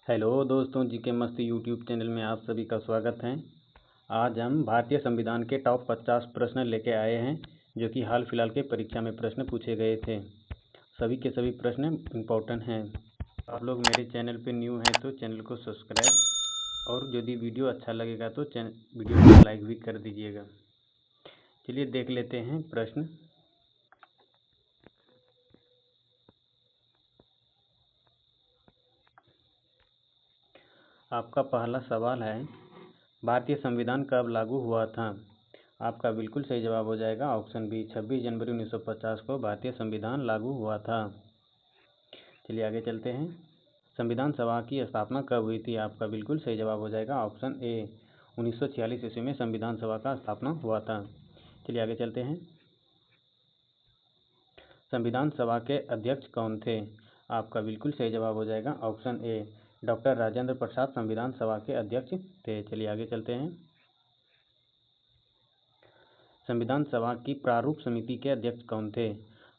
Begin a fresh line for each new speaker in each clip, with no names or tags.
Hello दोस्तों, जी के मस्ती यूट्यूब चैनल में आप सभी का स्वागत है। आज हम भारतीय संविधान के टॉप 50 प्रश्न लेके आए हैं, जो कि हाल फिलहाल के परीक्षा में प्रश्न पूछे गए थे। सभी के सभी प्रश्न इम्पोर्टेंट हैं। आप लोग मेरे चैनल पे न्यू हैं तो चैनल को सब्सक्राइब और यदि वीडियो अच्छा लगेगा तो वीडियो को लाइक भी कर दीजिएगा। चलिए देख लेते हैं प्रश्न। आपका पहला सवाल है, भारतीय संविधान कब लागू हुआ था? आपका बिल्कुल सही जवाब हो जाएगा ऑप्शन बी, 26 जनवरी 1950 को भारतीय संविधान लागू हुआ था। चलिए आगे चलते हैं। संविधान सभा की स्थापना कब हुई थी? आपका बिल्कुल सही जवाब हो जाएगा ऑप्शन ए, 1946 ईस्वी में संविधान सभा का स्थापना हुआ था। चलिए आगे चलते हैं। संविधान सभा के अध्यक्ष कौन थे? आपका बिल्कुल सही जवाब हो जाएगा option A, doctor Rajendra Prasad संविधान सभा के अध्यक्ष थे। चलिए आगे चलते हैं। संविधान सभा की प्रारूप समिति के अध्यक्ष कौन थे?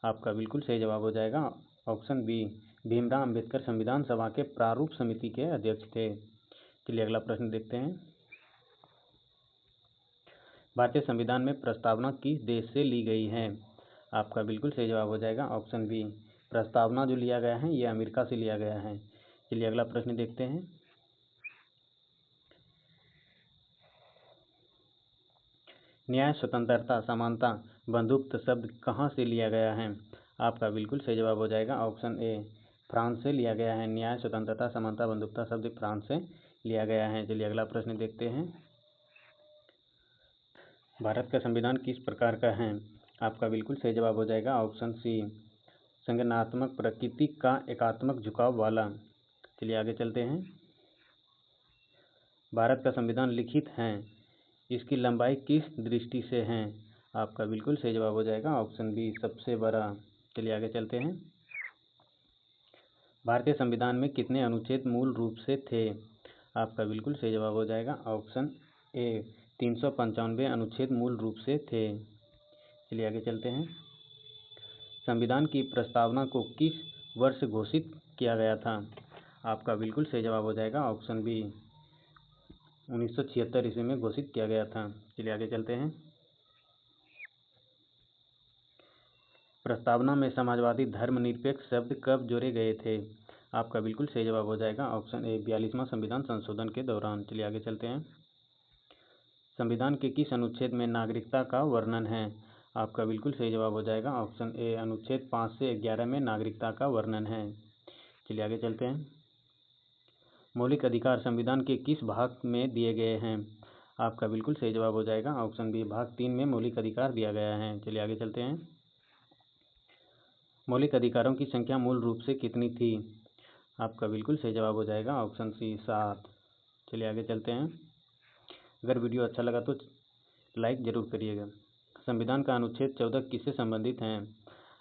आपका बिल्कुल सही जवाब हो जाएगा ऑप्शन बी, भीमराव अंबेडकर संविधान सभा के प्रारूप समिति के अध्यक्ष थे। चलिए अगला प्रश्न देखते हैं। भारतीय संविधान में प्रस्तावना किस देश से ली गई है? आपका बिल्कुल सही जवाब हो जाएगा ऑप्शन बी, प्रस्तावना जो लिया गया है ये अमेरिका से लिया गया है। चलिए अगला प्रश्न देखते हैं। न्याय, स्वतंत्रता, समानता, बंधुत्व शब्द कहाँ से लिया गया है? आपका बिल्कुल सही जवाब हो जाएगा ऑप्शन ए, फ्रांस से लिया गया है। न्याय, स्वतंत्रता, समानता, बंधुत्व शब्द फ्रांस से लिया गया है। चलिए अगला प्रश्न देखते हैं। भारत का संविधान किस प्रकार का है? आपका बिल्कुल सही जवाब हो जाएगा ऑप्शन सी, संगठनात्मक प्रकृति का एकात्मक झुकाव वाला। चलिए आगे चलते हैं। भारत का संविधान लिखित है, इसकी लंबाई किस दृष्टि से है? आपका बिल्कुल सही जवाब हो जाएगा ऑप्शन बी, सबसे बड़ा। चलिए आगे चलते हैं। भारतीय संविधान में कितने अनुच्छेद मूल रूप से थे? आपका बिल्कुल सही जवाब हो जाएगा ऑप्शन ए, 395 अनुच्छेद मूल रूप से थे। चलिए आगे चलते हैं। संविधान की प्रस्तावना को किस वर्ष घोषित किया गया था? आपका बिल्कुल सही जवाब हो जाएगा ऑप्शन बी, 1976 ईस्वी में घोषित किया गया था। चलिए आगे चलते हैं। प्रस्तावना में समाजवादी धर्मनिरपेक्ष शब्द कब जोड़े गए थे? आपका बिल्कुल सही जवाब हो जाएगा ऑप्शन ए, 42वां संविधान संशोधन के दौरान। चलिए आगे चलते हैं। संविधान के किस अनुच्छेद में नागरिकता का वर्णन है? आपका बिल्कुल सही जवाब हो जाएगा ऑप्शन ए, अनुच्छेद 5 से 11 में नागरिकता का वर्णन है। चलिए आगे चलते हैं। मौलिक अधिकार संविधान के किस भाग में दिए गए हैं? आपका बिल्कुल सही जवाब हो जाएगा ऑप्शन बी, भाग 3 में मौलिक अधिकार दिया गया है। चलिए आगे चलते हैं। मौलिक अधिकारों की संख्या मूल रूप से कितनी थी? आपका बिल्कुल सही जवाब हो जाएगा ऑप्शन सी, 7। चलिए आगे चलते हैं। अगर वीडियो अच्छा लगा तो लाइक ज़रूर करिएगा। संविधान का अनुच्छेद 14 किससे संबंधित है?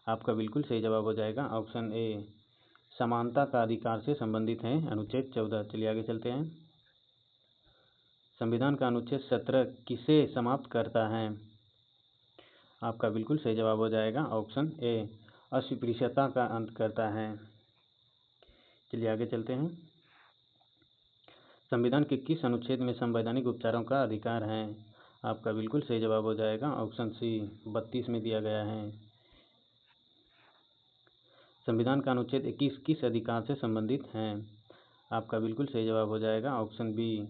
आपका बिल्कुल सही जवाब हो जाएगा ऑप्शन ए, समानता का अधिकार से संबंधित है अनुच्छेद 14। चलिए आगे चलते हैं। संविधान का अनुच्छेद 17 किसे समाप्त करता है? आपका बिल्कुल सही जवाब हो जाएगा ऑप्शन ए, अस्पृश्यता का अंत करता है। चलिए आगे चलते हैं। संविधान के किस अनुच्छेद में संवैधानिक उपचारों का अधिकार है? आपका बिल्कुल सही जवाब हो जाएगा ऑप्शन सी, 32 में दिया गया है। संविधान का अनुच्छेद 21 किस अधिकार से संबंधित है? आपका बिल्कुल सही जवाब हो जाएगा ऑप्शन बी,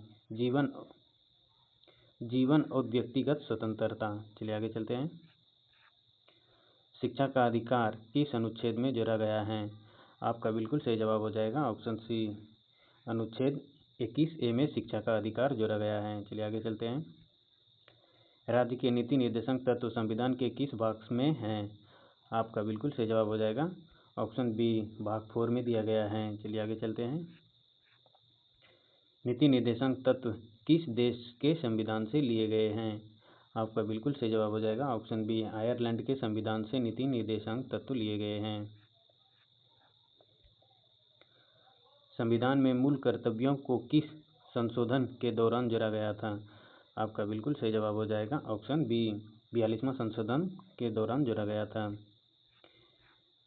जीवन और व्यक्तिगत स्वतंत्रता। चलिए आगे चलते हैं। शिक्षा का अधिकार किस अनुच्छेद में जोड़ा गया है? आपका बिल्कुल सही जवाब हो जाएगा ऑप्शन सी, अनुच्छेद 21A में शिक्षा का अधिकार जोड़ा गया है। चलिए आगे चलते हैं। राज्य के नीति निर्देशक तत्व संविधान के किस भाग में हैं? आपका बिल्कुल सही जवाब हो जाएगा ऑप्शन बी, भाग 4 में दिया गया है। चलिए आगे चलते हैं। नीति निर्देशक तत्व किस देश के संविधान से लिए गए हैं? आपका बिल्कुल सही जवाब हो जाएगा ऑप्शन बी, आयरलैंड के संविधान से नीति निर्देशक तत्व लिए गए हैं। संविधान में मूल कर्तव्यों को किस संशोधन के दौरान जोड़ा गया था? आपका बिल्कुल सही जवाब हो जाएगा ऑप्शन बी, 42वां संशोधन के दौरान जोड़ा गया था।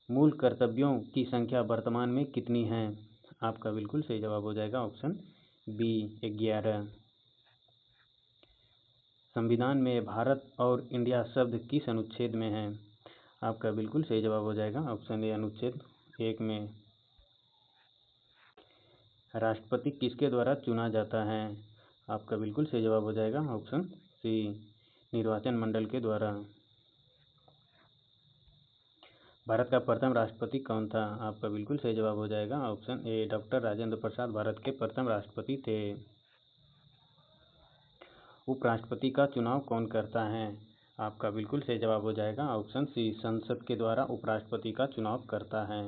मूल कर्तव्यों की संख्या वर्तमान में कितनी है? आपका बिल्कुल सही जवाब हो जाएगा ऑप्शन बी 11। संविधान में भारत और इंडिया शब्द किस अनुच्छेद में है? आपका बिल्कुल सही जवाब हो जाएगा ऑप्शन ए अनुच्छेद 1 में। राष्ट्रपति किसके द्वारा चुना जाता है? आपका बिल्कुल सही जवाब हो जाएगा ऑप्शन सी निर्वाचन मंडल के द्वारा। भारत का प्रथम राष्ट्रपति कौन था? आपका बिल्कुल सही जवाब हो जाएगा option A doctor Rajendra Prasad Bharat के प्रथम राष्ट्रपति थे। उपराष्ट्रपति का चुनाव कौन करता है? आपका बिल्कुल सही जवाब हो जाएगा ऑप्शन सी संसद के द्वारा उपराष्ट्रपति का चुनाव करता है।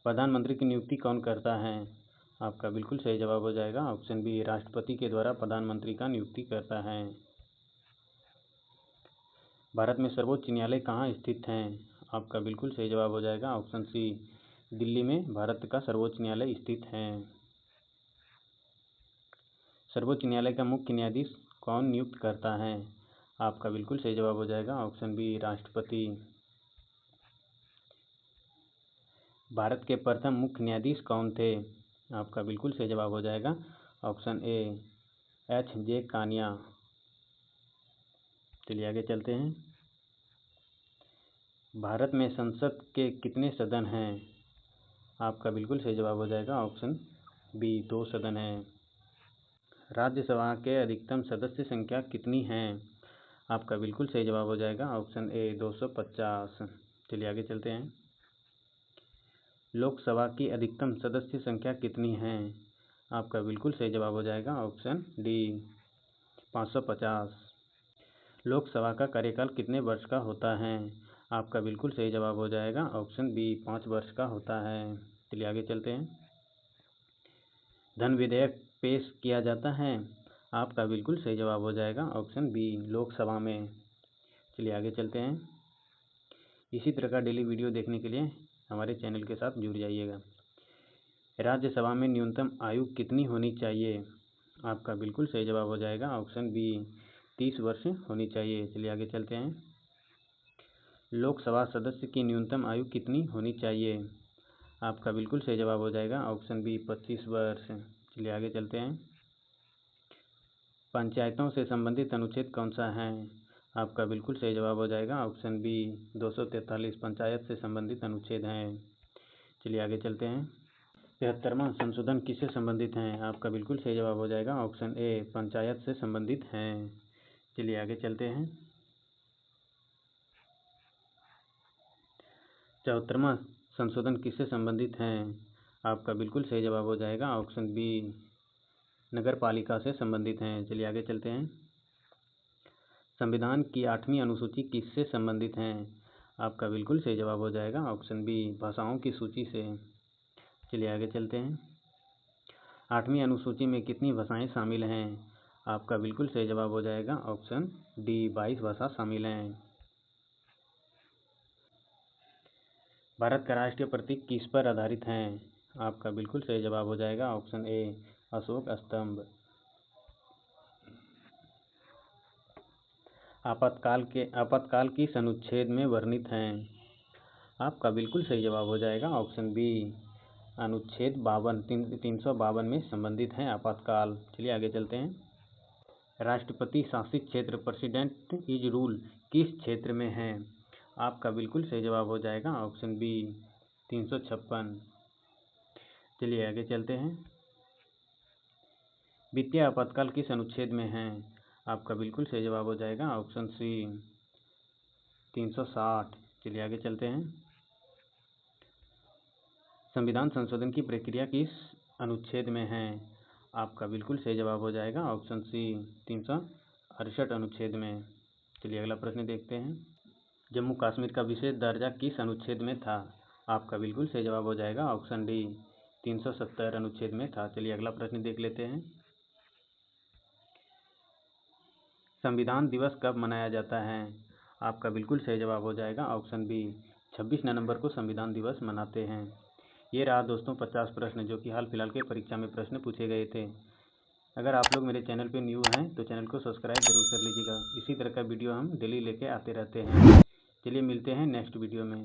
प्रधानमंत्री की नियुक्ति कौन करता है? आपका बिल्कुल सही जवाब हो जाएगा ऑप्शन बी राष्ट्रपति के द्वारा प्रधानमंत्री का नियुक्ति करता है। भारत में सर्वोच्च न्यायालय कहाँ स्थित है? आपका बिल्कुल सही जवाब हो जाएगा ऑप्शन सी दिल्ली में भारत का सर्वोच्च न्यायालय स्थित है। सर्वोच्च न्यायालय का मुख्य न्यायाधीश कौन नियुक्त करता है? आपका बिल्कुल सही जवाब हो जाएगा ऑप्शन बी राष्ट्रपति। भारत के प्रथम मुख्य न्यायाधीश कौन थे? आपका बिल्कुल सही जवाब हो जाएगा ऑप्शन ए H.J. कानिया। चलिए आगे चलते हैं। भारत में संसद के कितने सदन हैं? आपका बिल्कुल सही जवाब हो जाएगा ऑप्शन बी 2 सदन हैं। राज्यसभा के अधिकतम सदस्य संख्या कितनी है? आपका बिल्कुल सही जवाब हो जाएगा ऑप्शन ए 250। चलिए आगे चलते हैं। लोकसभा की अधिकतम सदस्य संख्या कितनी है? आपका बिल्कुल सही जवाब हो जाएगा ऑप्शन डी 550। लोकसभा का कार्यकाल कितने वर्ष का होता है? आपका बिल्कुल सही जवाब हो जाएगा ऑप्शन बी 5 वर्ष का होता है। चलिए आगे चलते हैं। धन विधेयक पेश किया जाता है? आपका बिल्कुल सही जवाब हो जाएगा ऑप्शन बी लोकसभा में। चलिए आगे चलते हैं। इसी तरह का डेली वीडियो देखने के लिए हमारे चैनल के साथ जुड़ जाइएगा। राज्यसभा में न्यूनतम आयु कितनी होनी चाहिए? आपका बिल्कुल सही जवाब हो जाएगा ऑप्शन बी 30 वर्ष होनी चाहिए। चलिए आगे चलते हैं। लोकसभा सदस्य की न्यूनतम आयु कितनी होनी चाहिए? आपका बिल्कुल सही जवाब हो जाएगा ऑप्शन बी 25 वर्ष। चलिए आगे चलते हैं। पंचायतों से संबंधित अनुच्छेद कौन सा है? आपका बिल्कुल सही जवाब हो जाएगा ऑप्शन बी 243 पंचायत से संबंधित अनुच्छेद हैं। चलिए आगे चलते हैं। 73वां संशोधन किससे संबंधित है? आपका बिल्कुल सही जवाब हो जाएगा ऑप्शन ए पंचायत से संबंधित हैं। चलिए आगे चलते हैं। 74वां संशोधन किससे संबंधित है? आपका बिल्कुल सही जवाब हो जाएगा ऑप्शन बी नगर पालिका से संबंधित हैं। चलिए आगे चलते हैं। संविधान की 8वीं अनुसूची किससे संबंधित है? आपका बिल्कुल सही जवाब हो जाएगा ऑप्शन बी भाषाओं की सूची से। चलिए आगे चलते हैं। 8वीं अनुसूची में कितनी भाषाएं शामिल हैं? आपका बिल्कुल सही जवाब हो जाएगा ऑप्शन डी 22 भाषा शामिल हैं। भारत का राष्ट्रीय प्रतीक किस पर आधारित है? आपका बिल्कुल सही जवाब हो जाएगा ऑप्शन ए अशोक स्तंभ। आपातकाल किस अनुच्छेद में वर्णित हैं? आपका बिल्कुल सही जवाब हो जाएगा ऑप्शन बी अनुच्छेद 352 में संबंधित हैं आपातकाल। चलिए आगे चलते हैं। राष्ट्रपति शासित क्षेत्र प्रेसिडेंट इज रूल किस क्षेत्र में है? आपका बिल्कुल सही जवाब हो जाएगा ऑप्शन बी 356। चलिए आगे चलते हैं। वित्तीय आपातकाल किस अनुच्छेद में है? आपका बिल्कुल सही जवाब हो जाएगा ऑप्शन सी 360। चलिए आगे चलते हैं। संविधान संशोधन की प्रक्रिया किस अनुच्छेद में है? आपका बिल्कुल सही जवाब हो जाएगा ऑप्शन सी 368 अनुच्छेद में। चलिए अगला प्रश्न देखते हैं। जम्मू कश्मीर का विशेष दर्जा किस अनुच्छेद में था? आपका बिल्कुल सही जवाब हो जाएगा ऑप्शन डी 370 अनुच्छेद में था। चलिए अगला प्रश्न देख लेते हैं। संविधान दिवस कब मनाया जाता है? आपका बिल्कुल सही जवाब हो जाएगा ऑप्शन बी 26 नवंबर को संविधान दिवस मनाते हैं। ये रहा दोस्तों 50 प्रश्न जो कि हाल फिलहाल के परीक्षा में प्रश्न पूछे गए थे। अगर आप लोग मेरे चैनल पे न्यू हैं तो चैनल को सब्सक्राइब जरूर कर लीजिएगा। इसी तरह का वीडियो हम डेली लेके आते रहते हैं। चलिए मिलते हैं नेक्स्ट वीडियो में।